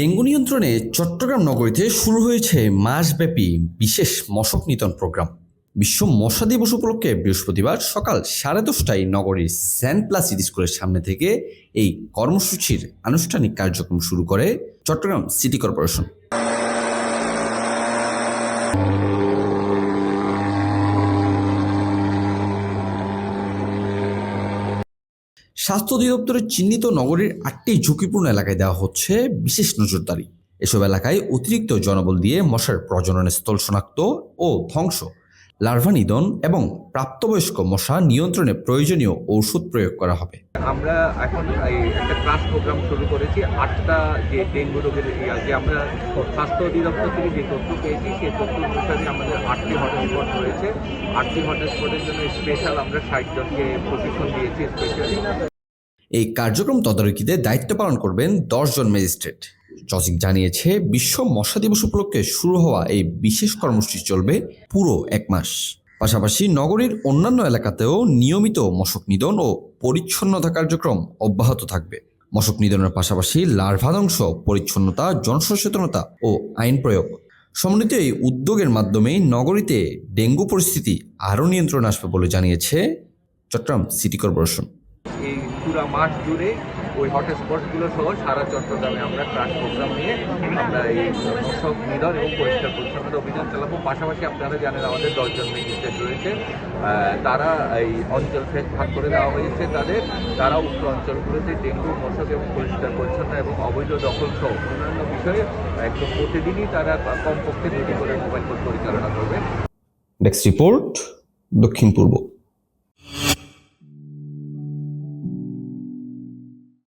Dengue নিয়ন্ত্রণে চট্টগ্রাম নগরীতে শুরু হয়েছে মাসব্যাপী বিশেষ মশক নিধন প্রোগ্রাম। বিশ্ব মশা দিবস উপলক্ষে বৃহস্পতিবার সকাল 10:30টায় নগরীর সেন্ট প্লাসিড স্কুলের সামনে থেকে এই কর্মসূচির আনুষ্ঠানিক কার্যক্রম শুরু করে চট্টগ্রাম সিটি কর্পোরেশন। স্বাস্থ্য অধিদপ্তরের চিহ্নিত নগরীর 8টি ঝুঁকিপূর্ণ এলাকায় দেওয়া হচ্ছে বিশেষ নজরদারি। এসব এলাকায় অতিরিক্ত জনবল দিয়ে মশার প্রজননের স্থল শনাক্ত ও ধ্বংস, লার্ভা নিধন এবং প্রাপ্তবয়স্ক মশা নিয়ন্ত্রণে প্রয়োজনীয় ঔষধ প্রয়োগ করা হবে। আমরা এখন একটা ক্লাস প্রোগ্রাম শুরু করেছি। 8টা যে ডেঙ্গু রোগের যে আমরা স্বাস্থ্য অধিদপ্তর থেকে যে তথ্য পেয়েছি সেই তথ্য অনুসারে আমাদের 8টি হটস্পট রয়েছে। 8টি হটস্পটের জন্য স্পেশাল আমরা 60 জনকে প্রশিক্ষণ দিয়েছি স্পেশালি। এই কার্যক্রম তদারকিতে দায়িত্ব পালন করবেন 10 জন ম্যাজিস্ট্রেট। চসিক জানিয়েছে, বিশ্ব মশা দিবস উপলক্ষে শুরু হওয়া এই বিশেষ কর্মসূচি চলবে পুরো 1 মাস। পাশাপাশি নগরীর অন্যান্য এলাকাতেও নিয়মিত মশক নিধন ও পরিচ্ছন্নতা কার্যক্রম অব্যাহত থাকবে। মশক নিধনের পাশাপাশি লার্ভা ধ্বংস, পরিচ্ছন্নতা, জনসচেতনতা ও আইন প্রয়োগ সমন্বিত এই উদ্যোগের মাধ্যমে নগরীতে ডেঙ্গু পরিস্থিতি আরও নিয়ন্ত্রণে আসবে বলে জানিয়েছে চট্টগ্রাম সিটি কর্পোরেশন। এই পুরো মাস জুড়ে ওই হটস্পটগুলো সহ সারা চট্টগ্রামে আমরা ক্লাস প্রোগ্রাম নিয়ে আমরা এই মশক নিধন এবং পরিষ্কার পরিচ্ছন্নতা অভিযান চালাবো। পাশাপাশি আপনারা জানেন আমাদের 10 জন ম্যাজিস্ট্রেট রয়েছে, তারা এই অঞ্চল ভাগ করে দেওয়া হয়েছে তারা উক্ত অঞ্চলগুলোতে ডেঙ্গু, মশক এবং পরিষ্কার পরিচ্ছন্ন এবং অবৈধ দখল সহ অন্যান্য বিষয়ে একদম প্রতিদিনই তারা কমপক্ষে 2টি করে মোবাইল কোর্ট পরিচালনা করবে। ডেস্ক রিপোর্ট, দক্ষিণ পূর্ব।